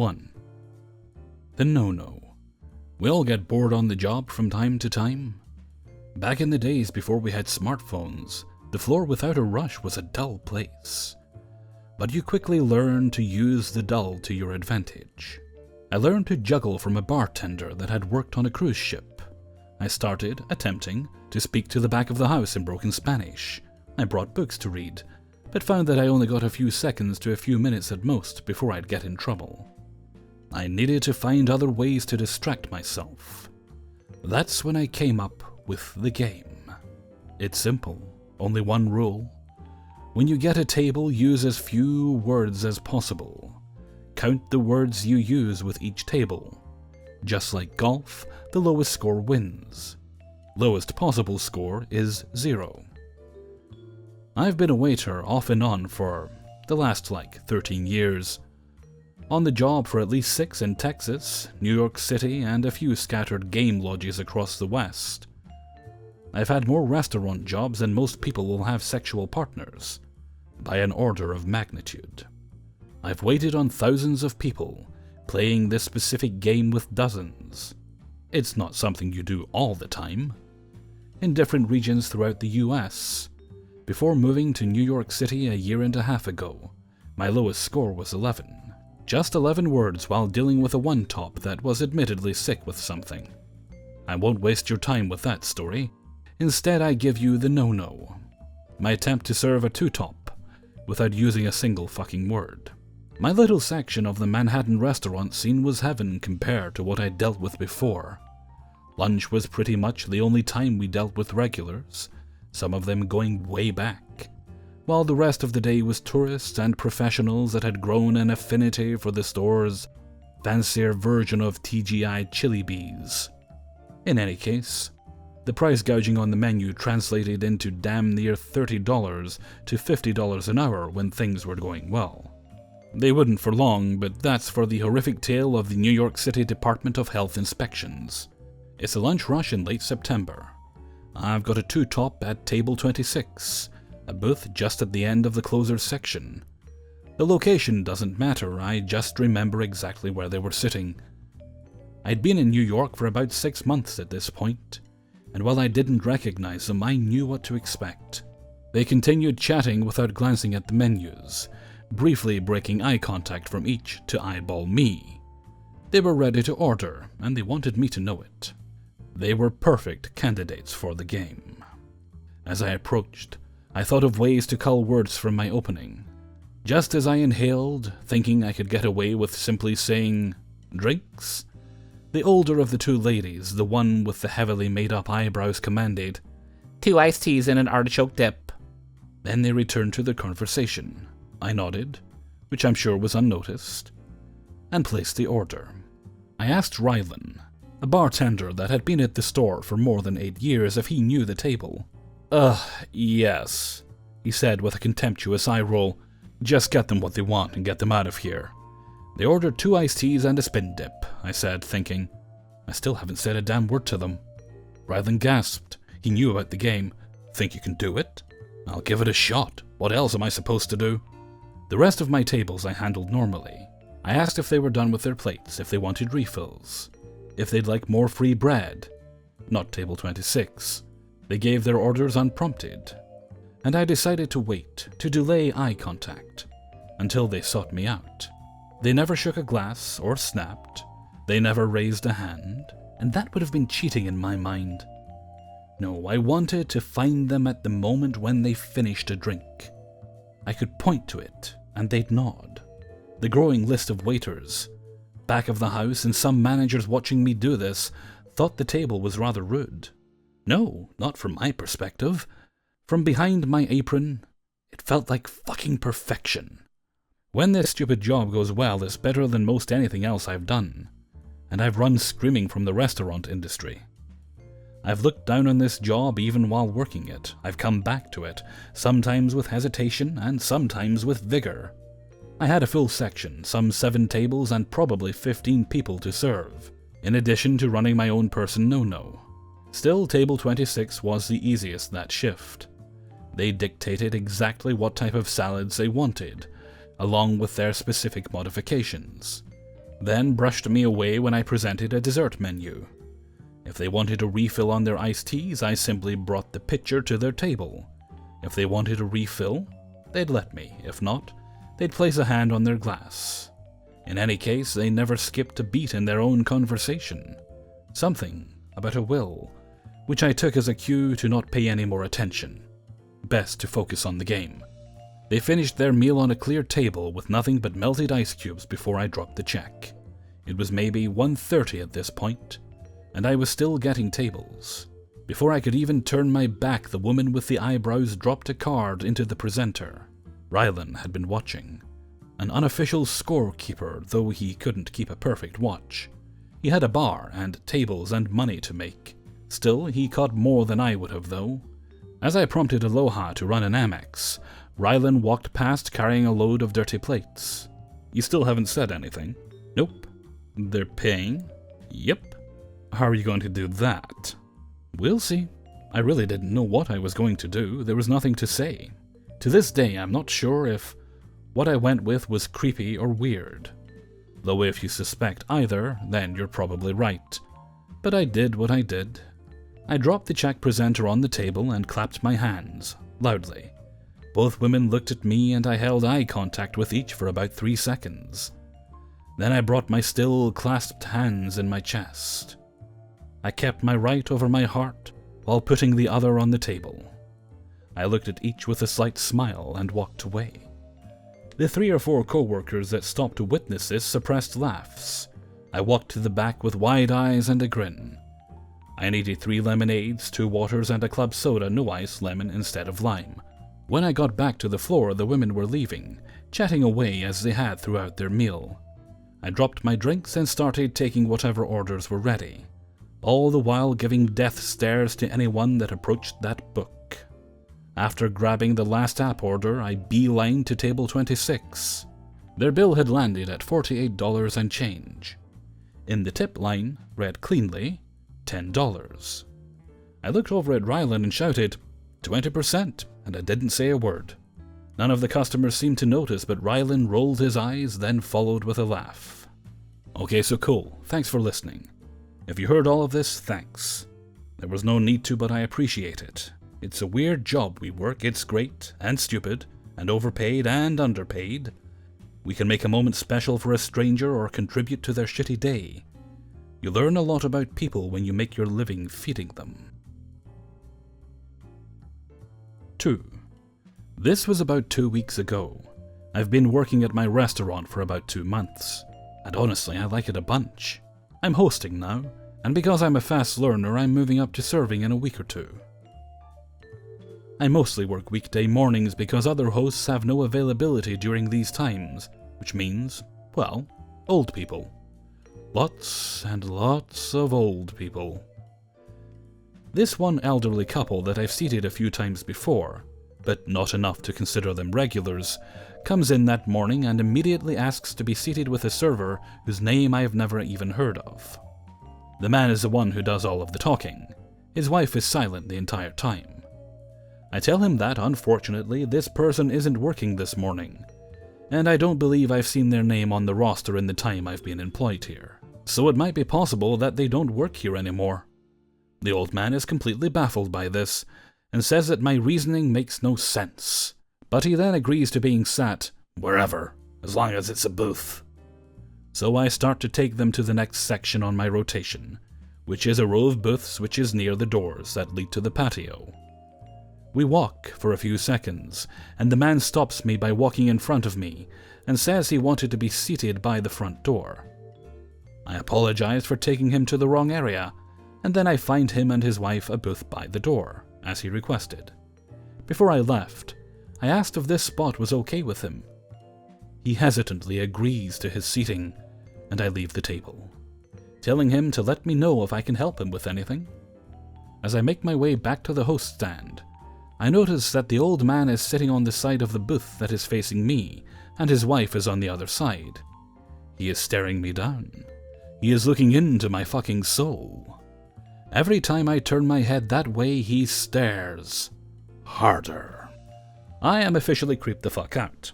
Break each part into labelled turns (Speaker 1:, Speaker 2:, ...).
Speaker 1: 1. The no-no. We all get bored on the job from time to time. Back in the days before we had smartphones, the floor without a rush was a dull place. But you quickly learn to use the dull to your advantage. I learned to juggle from a bartender that had worked on a cruise ship. I started attempting to speak to the back of the house in broken Spanish. I brought books to read, but found that I only got a few seconds to a few minutes at most before I'd get in trouble. I needed to find other ways to distract myself. That's when I came up with the game. It's simple, only one rule. When you get a table, use as few words as possible. Count the words you use with each table. Just like golf, the lowest score wins. Lowest possible score is 0. I've been a waiter off and on for the last 13 years. On the job for at least 6 in Texas, New York City, and a few scattered game lodges across the West. I've had more restaurant jobs than most people will have sexual partners, by an order of magnitude. I've waited on thousands of people, playing this specific game with dozens. It's not something you do all the time. In different regions throughout the US. Before moving to New York City a year and a half ago, my lowest score was 11. Just 11 words while dealing with a one-top that was admittedly sick with something. I won't waste your time with that story. Instead, I give you the no-no. My attempt to serve a two-top without using a single fucking word. My little section of the Manhattan restaurant scene was heaven compared to what I dealt with before. Lunch was pretty much the only time we dealt with regulars, some of them going way back, while the rest of the day was tourists and professionals that had grown an affinity for the store's fancier version of TGI chili bees. In any case, the price gouging on the menu translated into damn near $30 to $50 an hour when things were going well. They wouldn't for long, but that's for the horrific tale of the New York City Department of Health inspections. It's a lunch rush in late September. I've got a two-top at table 26, a booth just at the end of the closers section. The location doesn't matter, I just remember exactly where they were sitting. I'd been in New York for about 6 months at this point, and while I didn't recognize them, I knew what to expect. They continued chatting without glancing at the menus, briefly breaking eye contact from each to eyeball me. They were ready to order, and they wanted me to know it. They were perfect candidates for the game. As I approached, I thought of ways to cull words from my opening. Just as I inhaled, thinking I could get away with simply saying, "Drinks?" the older of the two ladies, the one with the heavily made-up eyebrows, commanded, "2 iced teas and an artichoke dip." Then they returned to their conversation. I nodded, which I'm sure was unnoticed, and placed the order. I asked Rylan, a bartender that had been at the store for more than 8 years, if he knew the table. Yes," he said with a contemptuous eye roll. "Just get them what they want and get them out of here." "They ordered 2 iced teas and a spin dip," I said, thinking, I still haven't said a damn word to them. Rylan gasped. He knew about the game. "Think you can do it?" "I'll give it a shot. What else am I supposed to do?" The rest of my tables I handled normally. I asked if they were done with their plates, if they wanted refills, if they'd like more free bread. Not table 26. They gave their orders unprompted, and I decided to wait, to delay eye contact, until they sought me out. They never shook a glass or snapped. They never raised a hand, and that would have been cheating in my mind. No, I wanted to find them at the moment when they finished a drink. I could point to it, and they'd nod. The growing list of waiters, back of the house, and some managers watching me do this, thought the table was rather rude. No, not from my perspective. From behind my apron, it felt like fucking perfection. When this stupid job goes well, it's better than most anything else I've done, and I've run screaming from the restaurant industry. I've looked down on this job even while working it. I've come back to it, sometimes with hesitation and sometimes with vigor. I had a full section, some 7 tables and probably 15 people to serve, in addition to running my own person no-no. Still, table 26 was the easiest that shift. They dictated exactly what type of salads they wanted, along with their specific modifications. then brushed me away when I presented a dessert menu. If they wanted a refill on their iced teas, I simply brought the pitcher to their table. If they wanted a refill, they'd let me. If not, they'd place a hand on their glass. In any case, they never skipped a beat in their own conversation. Something about a will, which I took as a cue to not pay any more attention. Best to focus on the game. They finished their meal on a clear table with nothing but melted ice cubes before I dropped the check. It was maybe 1:30 at this point, and I was still getting tables. Before I could even turn my back, the woman with the eyebrows dropped a card into the presenter. Rylan had been watching. An unofficial scorekeeper, though he couldn't keep a perfect watch. He had a bar and tables and money to make. Still, he caught more than I would have, though. As I prompted Aloha to run an Amex, Rylan walked past carrying a load of dirty plates. You still haven't said anything? Nope. They're paying? Yep. How are you going to do that? We'll see. I really didn't know what I was going to do. There was nothing to say. To this day, I'm not sure if what I went with was creepy or weird. Though if you suspect either, then you're probably right. But I did what I did. I dropped the check presenter on the table and clapped my hands, loudly. Both women looked at me and I held eye contact with each for about 3 seconds. Then I brought my still clasped hands in my chest. I kept my right over my heart while putting the other on the table. I looked at each with a slight smile and walked away. The 3 or 4 co-workers that stopped to witness this suppressed laughs. I walked to the back with wide eyes and a grin. I needed 3 lemonades, 2 waters, and a club soda, no ice, lemon instead of lime. When I got back to the floor, the women were leaving, chatting away as they had throughout their meal. I dropped my drinks and started taking whatever orders were ready, all the while giving death stares to anyone that approached that book. After grabbing the last app order, I beelined to table 26. Their bill had landed at $48 and change. In the tip line, read cleanly, $10. I looked over at Rylan and shouted, 20%, and I didn't say a word. None of the customers seemed to notice, but Rylan rolled his eyes, then followed with a laugh. Okay, so cool. Thanks for listening. If you heard all of this, thanks. There was no need to, but I appreciate it. It's a weird job we work. It's great, and stupid, and overpaid, and underpaid. We can make a moment special for a stranger or contribute to their shitty day. You learn a lot about people when you make your living feeding them. 2. This was about 2 weeks ago. I've been working at my restaurant for about 2 months, and honestly, I like it a bunch. I'm hosting now, and because I'm a fast learner, I'm moving up to serving in a week or 2. I mostly work weekday mornings because other hosts have no availability during these times, which means, well, old people. Lots and lots of old people. This one elderly couple that I've seated a few times before, but not enough to consider them regulars, comes in that morning and immediately asks to be seated with a server whose name I have never even heard of. The man is the one who does all of the talking. His wife is silent the entire time. I tell him that, unfortunately, this person isn't working this morning, and I don't believe I've seen their name on the roster in the time I've been employed here, so it might be possible that they don't work here anymore. The old man is completely baffled by this, and says that my reasoning makes no sense, but he then agrees to being sat wherever, as long as it's a booth. So I start to take them to the next section on my rotation, which is a row of booths which is near the doors that lead to the patio. We walk for a few seconds, and the man stops me by walking in front of me and says he wanted to be seated by the front door. I apologize for taking him to the wrong area, and then I find him and his wife a booth by the door, as he requested. Before I left, I asked if this spot was okay with him. He hesitantly agrees to his seating, and I leave the table, telling him to let me know if I can help him with anything. As I make my way back to the host stand, I notice that the old man is sitting on the side of the booth that is facing me, and his wife is on the other side. He is staring me down. He is looking into my fucking soul. Every time I turn my head that way, he stares harder. I am officially creeped the fuck out.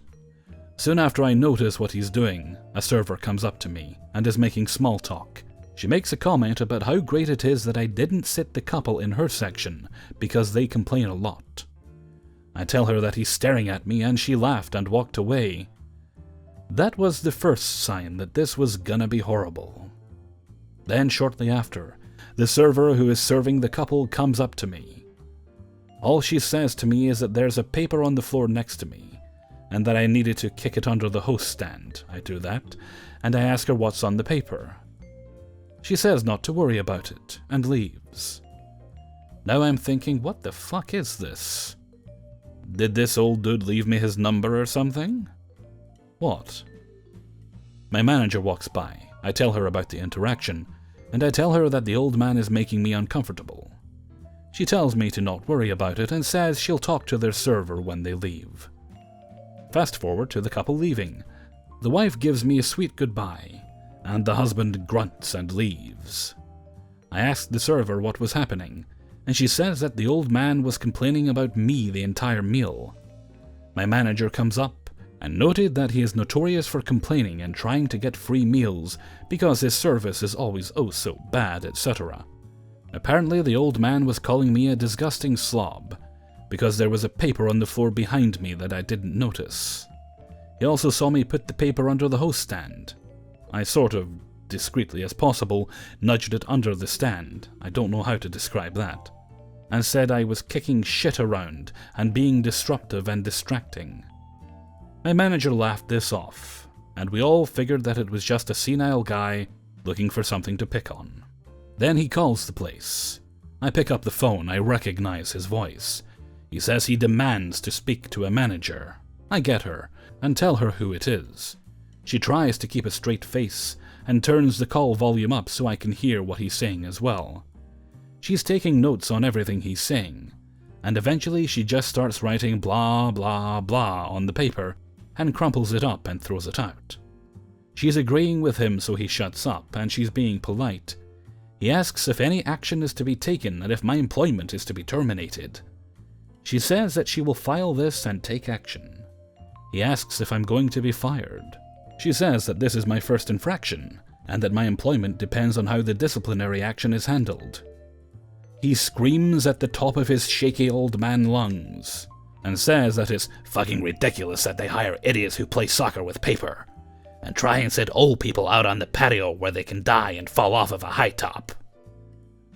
Speaker 1: Soon after I notice what he's doing, a server comes up to me and is making small talk. She makes a comment about how great it is that I didn't sit the couple in her section because they complain a lot. I tell her that he's staring at me and she laughed and walked away. That was the first sign that this was gonna be horrible. Then shortly after, the server who is serving the couple comes up to me. All she says to me is that there's a paper on the floor next to me, and that I needed to kick it under the host stand. I do that, and I ask her what's on the paper. She says not to worry about it, and leaves. Now I'm thinking, what the fuck is this? Did this old dude leave me his number or something? What? My manager walks by. I tell her about the interaction, and I tell her that the old man is making me uncomfortable. She tells me to not worry about it and says she'll talk to their server when they leave. Fast forward to the couple leaving. The wife gives me a sweet goodbye, and the husband grunts and leaves. I asked the server what was happening, and she says that the old man was complaining about me the entire meal. My manager comes up and noted that he is notorious for complaining and trying to get free meals because his service is always oh so bad, etc. Apparently the old man was calling me a disgusting slob because there was a paper on the floor behind me that I didn't notice. He also saw me put the paper under the host stand. I sort of, discreetly as possible, nudged it under the stand, I don't know how to describe that, and said I was kicking shit around and being disruptive and distracting. My manager laughed this off, and we all figured that it was just a senile guy looking for something to pick on. Then he calls the place. I pick up the phone, I recognize his voice. He says he demands to speak to a manager. I get her, and tell her who it is. She tries to keep a straight face, and turns the call volume up so I can hear what he's saying as well. She's taking notes on everything he's saying, and eventually she just starts writing blah blah blah on the paper, and crumples it up and throws it out. She's agreeing with him so he shuts up, and she's being polite. He asks if any action is to be taken and if my employment is to be terminated. She says that she will file this and take action. He asks if I'm going to be fired. She says that this is my first infraction, and that my employment depends on how the disciplinary action is handled. He screams at the top of his shaky old man lungs, and says that it's fucking ridiculous that they hire idiots who play soccer with paper, and try and sit old people out on the patio where they can die and fall off of a high top.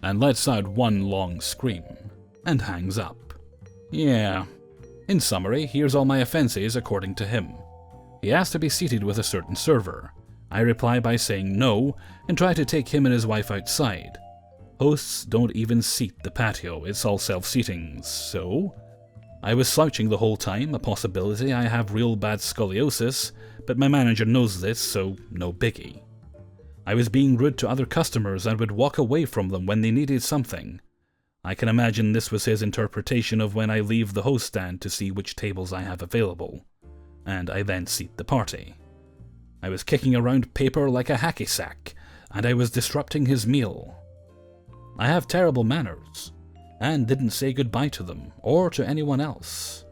Speaker 1: And lets out one long scream, and hangs up. Yeah. In summary, here's all my offenses according to him. He asks to be seated with a certain server. I reply by saying no, and try to take him and his wife outside. Hosts don't even seat the patio, it's all self-seating, so... I was slouching the whole time, a possibility. I have real bad scoliosis, but my manager knows this, so no biggie. I was being rude to other customers and would walk away from them when they needed something. I can imagine this was his interpretation of when I leave the host stand to see which tables I have available, and I then seat the party. I was kicking around paper like a hacky sack, and I was disrupting his meal. I have terrible manners, and didn't say goodbye to them, or to anyone else.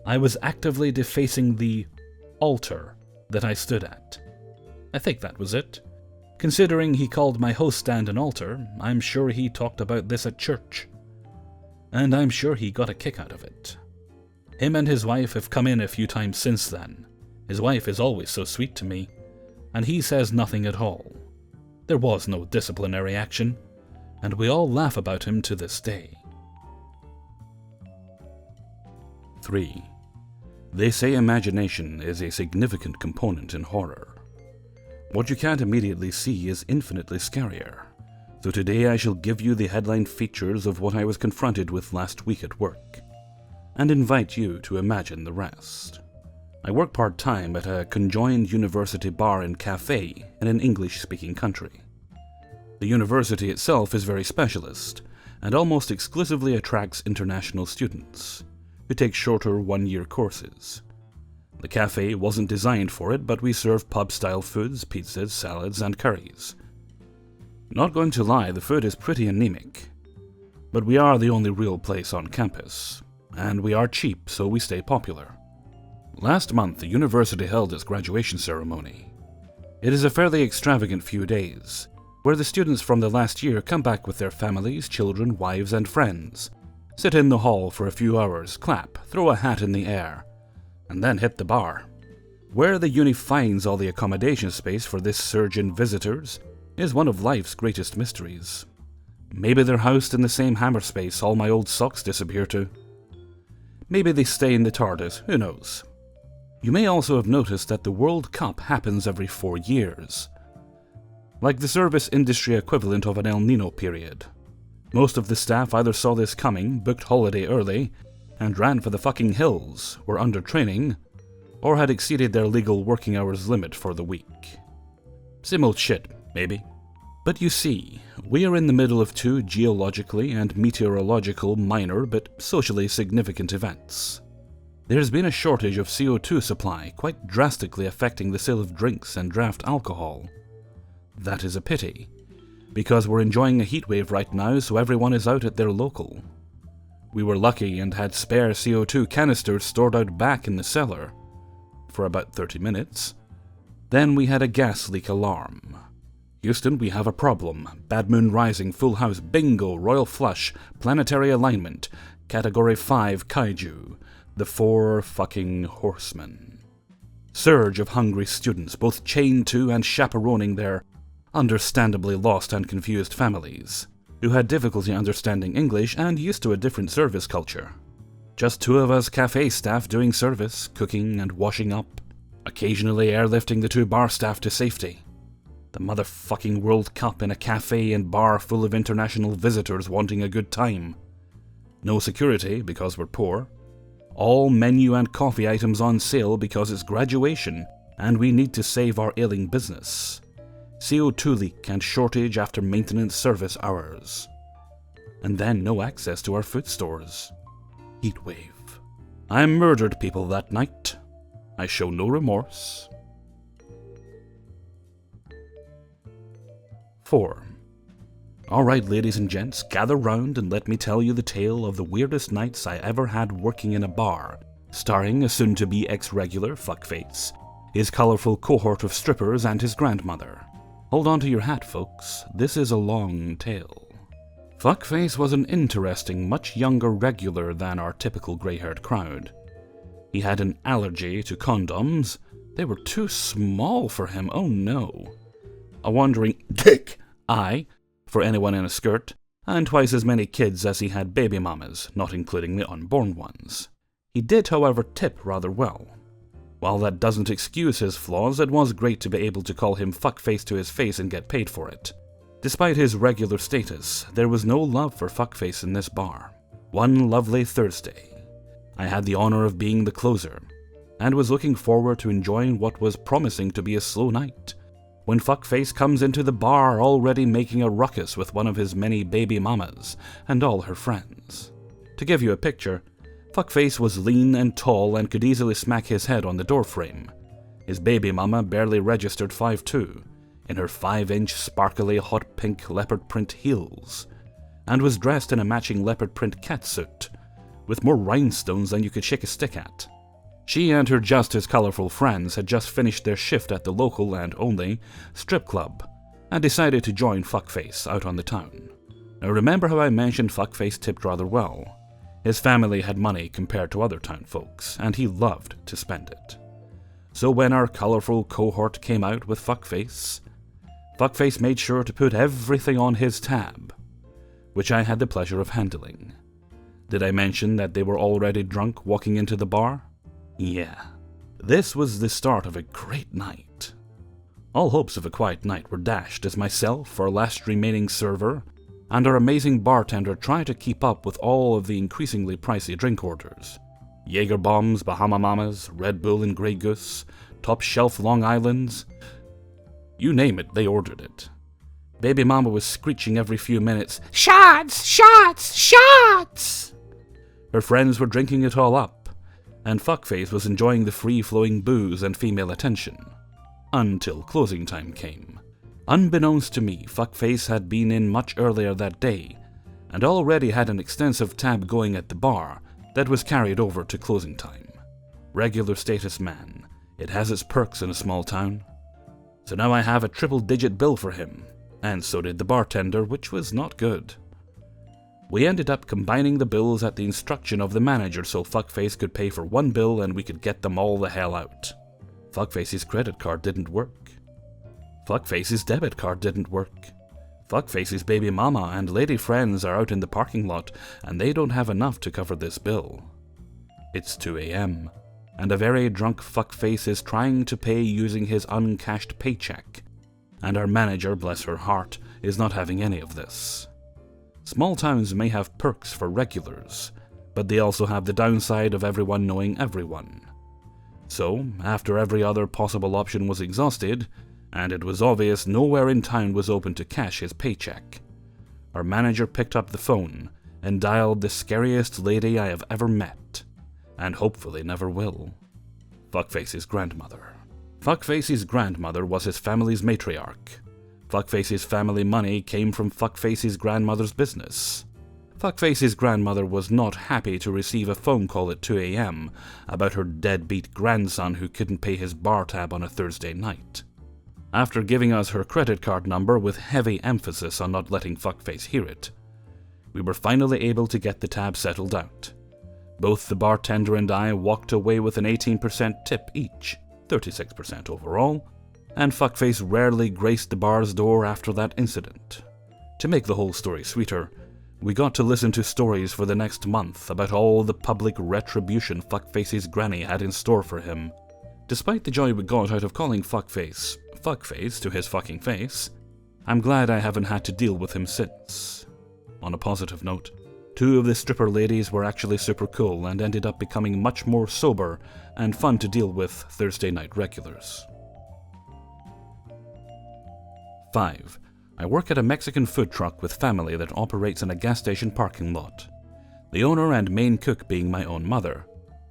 Speaker 1: I was actively defacing the altar that I stood at. I think that was it. Considering he called my host stand an altar, I'm sure he talked about this at church. And I'm sure he got a kick out of it. Him and his wife have come in a few times since then. His wife is always so sweet to me, and he says nothing at all. There was no disciplinary action, and we all laugh about him to this day. 3. They say imagination is a significant component in horror. What you can't immediately see is infinitely scarier, so today I shall give you the headline features of what I was confronted with last week at work, and invite you to imagine the rest. I work part-time at a conjoined university bar and cafe in an English-speaking country. The university itself is very specialist, and almost exclusively attracts international students, who take shorter one-year courses. The cafe wasn't designed for it, but we serve pub-style foods, pizzas, salads, and curries. Not going to lie, the food is pretty anemic. But we are the only real place on campus, and we are cheap, so we stay popular. Last month, the university held its graduation ceremony. It is a fairly extravagant few days, where the students from the last year come back with their families, children, wives, and friends, sit in the hall for a few hours, clap, throw a hat in the air, and then hit the bar. Where the uni finds all the accommodation space for this surge in visitors is one of life's greatest mysteries. Maybe they're housed in the same hammer space all my old socks disappear to. Maybe they stay in the TARDIS, who knows. You may also have noticed that the World Cup happens every 4 years, like the service industry equivalent of an El Nino period. Most of the staff either saw this coming, booked holiday early, and ran for the fucking hills, were under training, or had exceeded their legal working hours limit for the week. Same old shit, maybe. But you see, we are in the middle of 2 geologically and meteorological minor but socially significant events. There's been a shortage of CO2 supply, quite drastically affecting the sale of drinks and draft alcohol. That is a pity, because we're enjoying a heatwave right now, so everyone is out at their local. We were lucky and had spare CO2 canisters stored out back in the cellar for about 30 minutes. Then we had a gas leak alarm. Houston, we have a problem. Bad Moon Rising, Full House, Bingo, Royal Flush, Planetary Alignment, Category 5 Kaiju, the 4 fucking horsemen. Surge of hungry students, both chained to and chaperoning their understandably lost and confused families, who had difficulty understanding English and used to a different service culture. Just 2 of us cafe staff doing service, cooking and washing up, occasionally airlifting the 2 bar staff to safety. The motherfucking World Cup in a cafe and bar full of international visitors wanting a good time. No security because we're poor. All menu and coffee items on sale because it's graduation and we need to save our ailing business. CO2 leak and shortage after maintenance service hours. And then no access to our food stores. Heatwave. I murdered people that night. I show no remorse. 4. Alright, ladies and gents, gather round and let me tell you the tale of the weirdest nights I ever had working in a bar, starring a soon-to-be ex-regular fuckface, his colourful cohort of strippers, and his grandmother. Hold on to your hat, folks. This is a long tale. Fuckface was an interesting, much younger regular than our typical grey-haired crowd. He had an allergy to condoms. They were too small for him, oh no. A wandering eye for anyone in a skirt, and twice as many kids as he had baby mamas, not including the unborn ones. He did, however, tip rather well. While that doesn't excuse his flaws, it was great to be able to call him fuckface to his face and get paid for it. Despite his regular status, there was no love for fuckface in this bar. One lovely Thursday, I had the honor of being the closer, and was looking forward to enjoying what was promising to be a slow night, when fuckface comes into the bar already making a ruckus with one of his many baby mamas and all her friends. To give you a picture, fuckface was lean and tall and could easily smack his head on the doorframe. His baby mama barely registered 5'2", in her 5-inch sparkly hot pink leopard print heels, and was dressed in a matching leopard print catsuit, with more rhinestones than you could shake a stick at. She and her just as colourful friends had just finished their shift at the local and only strip club, and decided to join fuckface out on the town. Now remember how I mentioned fuckface tipped rather well? His family had money compared to other town folks, and he loved to spend it. So when our colourful cohort came out with fuckface, fuckface made sure to put everything on his tab, which I had the pleasure of handling. Did I mention that they were already drunk walking into the bar? Yeah. This was the start of a great night. All hopes of a quiet night were dashed as myself, our last remaining server, and our amazing bartender tried to keep up with all of the increasingly pricey drink orders. Jaeger bombs, Bahama Mamas, Red Bull and Grey Goose, top shelf Long Islands. You name it, they ordered it. Baby Mama was screeching every few minutes, "Shots! Shots! Shots!" Her friends were drinking it all up, and fuckface was enjoying the free-flowing booze and female attention. Until closing time came. Unbeknownst to me, fuckface had been in much earlier that day, and already had an extensive tab going at the bar that was carried over to closing time. Regular status man. It has its perks in a small town. So now I have a triple-digit bill for him, and so did the bartender, which was not good. We ended up combining the bills at the instruction of the manager so Fuckface could pay for one bill and we could get them all the hell out. Fuckface's credit card didn't work. Fuckface's debit card didn't work. Fuckface's baby mama and lady friends are out in the parking lot and they don't have enough to cover this bill. It's 2 a.m. and a very drunk Fuckface is trying to pay using his uncashed paycheck, and our manager, bless her heart, is not having any of this. Small towns may have perks for regulars, but they also have the downside of everyone knowing everyone. So, after every other possible option was exhausted, and it was obvious nowhere in town was open to cash his paycheck, our manager picked up the phone and dialed the scariest lady I have ever met, and hopefully never will. Fuckface's grandmother. Fuckface's grandmother was his family's matriarch. Fuckface's family money came from Fuckface's grandmother's business. Fuckface's grandmother was not happy to receive a phone call at 2 a.m. about her deadbeat grandson who couldn't pay his bar tab on a Thursday night. After giving us her credit card number with heavy emphasis on not letting Fuckface hear it, we were finally able to get the tab settled out. Both the bartender and I walked away with an 18% tip each, 36% overall, and Fuckface rarely graced the bar's door after that incident. To make the whole story sweeter, we got to listen to stories for the next month about all the public retribution Fuckface's granny had in store for him. Despite the joy we got out of calling Fuckface Fuckface to his fucking face, I'm glad I haven't had to deal with him since. On a positive note, 2 of the stripper ladies were actually super cool and ended up becoming much more sober and fun to deal with Thursday night regulars. 5. I work at a Mexican food truck with family that operates in a gas station parking lot. The owner and main cook being my own mother.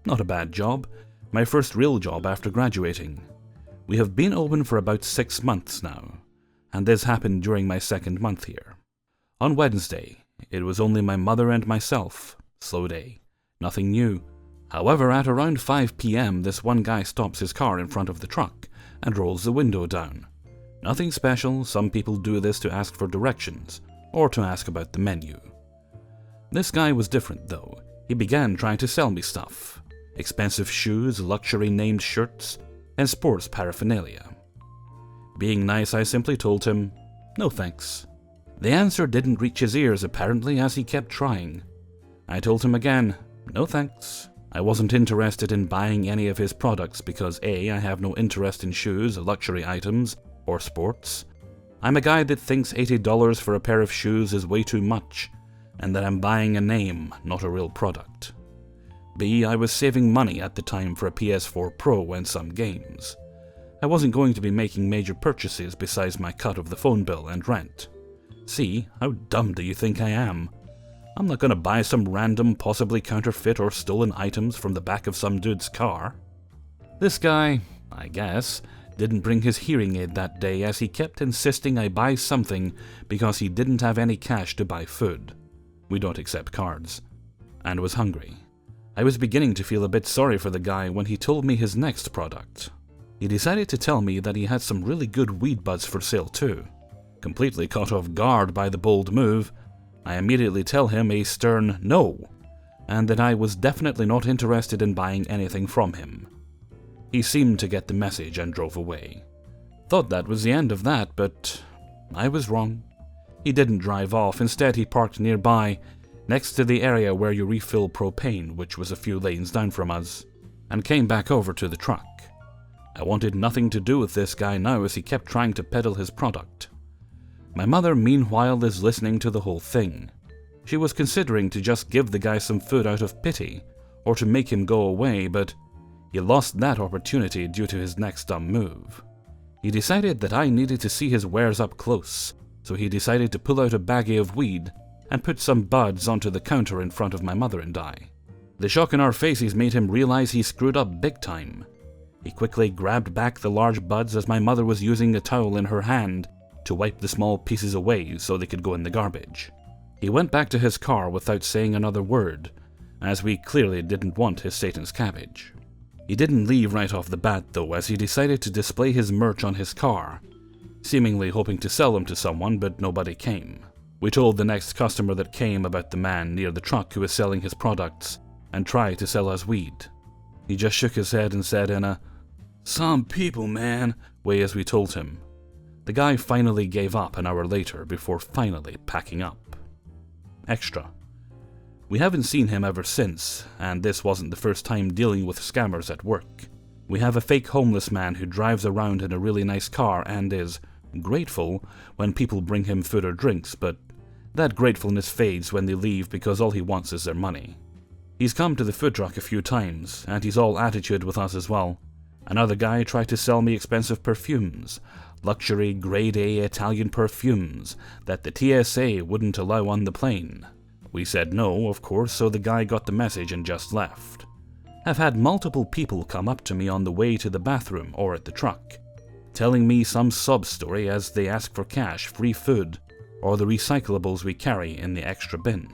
Speaker 1: Not a bad job, my first real job after graduating. We have been open for about 6 months now, and this happened during my second month here. On Wednesday, it was only my mother and myself. Slow day. Nothing new. However, at around 5 p.m. this one guy stops his car in front of the truck and rolls the window down. Nothing special, some people do this to ask for directions, or to ask about the menu. This guy was different though. He began trying to sell me stuff. Expensive shoes, luxury named shirts, and sports paraphernalia. Being nice, I simply told him, no thanks. The answer didn't reach his ears apparently as he kept trying. I told him again, no thanks. I wasn't interested in buying any of his products because A, I have no interest in shoes, luxury items, or sports. I'm a guy that thinks $80 for a pair of shoes is way too much, and that I'm buying a name, not a real product. B, I was saving money at the time for a PS4 Pro and some games. I wasn't going to be making major purchases besides my cut of the phone bill and rent. C, how dumb do you think I am? I'm not gonna buy some random, possibly counterfeit or stolen items from the back of some dude's car. This guy, I guess, didn't bring his hearing aid that day as he kept insisting I buy something because he didn't have any cash to buy food. We don't accept cards. And was hungry. I was beginning to feel a bit sorry for the guy when he told me his next product. He decided to tell me that he had some really good weed buds for sale too. Completely caught off guard by the bold move, I immediately tell him a stern no, and that I was definitely not interested in buying anything from him. He seemed to get the message and drove away. Thought that was the end of that, but I was wrong. He didn't drive off, instead he parked nearby, next to the area where you refill propane, which was a few lanes down from us, and came back over to the truck. I wanted nothing to do with this guy now as he kept trying to peddle his product. My mother, meanwhile, is listening to the whole thing. She was considering to just give the guy some food out of pity, or to make him go away, but he lost that opportunity due to his next dumb move. He decided that I needed to see his wares up close, so he decided to pull out a baggie of weed and put some buds onto the counter in front of my mother and I. The shock in our faces made him realize he screwed up big time. He quickly grabbed back the large buds as my mother was using a towel in her hand to wipe the small pieces away so they could go in the garbage. He went back to his car without saying another word, as we clearly didn't want his Satan's cabbage. He didn't leave right off the bat though, as he decided to display his merch on his car, seemingly hoping to sell them to someone, but nobody came. We told the next customer that came about the man near the truck who was selling his products and tried to sell us weed. He just shook his head and said in a "Some people, man," way as we told him. The guy finally gave up an hour later before finally packing up. Extra. We haven't seen him ever since, and this wasn't the first time dealing with scammers at work. We have a fake homeless man who drives around in a really nice car and is grateful when people bring him food or drinks, but that gratefulness fades when they leave because all he wants is their money. He's come to the food truck a few times, and he's all attitude with us as well. Another guy tried to sell me expensive perfumes, luxury grade A Italian perfumes that the TSA wouldn't allow on the plane. We said no, of course, so the guy got the message and just left. I've had multiple people come up to me on the way to the bathroom or at the truck, telling me some sob story as they ask for cash, free food, or the recyclables we carry in the extra bin.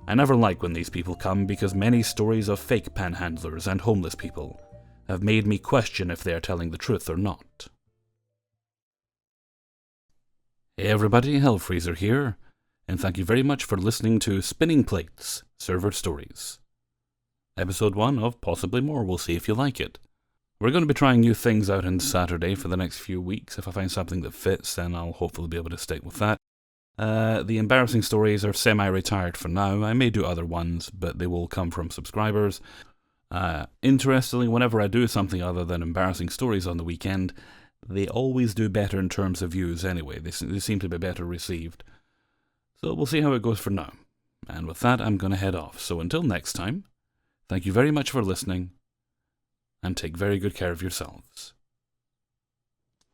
Speaker 1: I never like when these people come because many stories of fake panhandlers and homeless people have made me question if they are telling the truth or not. Hey everybody, Hellfreezer here, and thank you very much for listening to Spinning Plates, Server Stories. Episode 1 of possibly more, we'll see if you like it. We're going to be trying new things out on Saturday for the next few weeks. If I find something that fits, then I'll hopefully be able to stick with that. The embarrassing stories are semi-retired for now. I may do other ones, but they will come from subscribers. Interestingly, whenever I do something other than embarrassing stories on the weekend, they always do better in terms of views anyway. They seem to be better received. So we'll see how it goes for now. And with that, I'm going to head off. So until next time, thank you very much for listening, and take very good care of yourselves.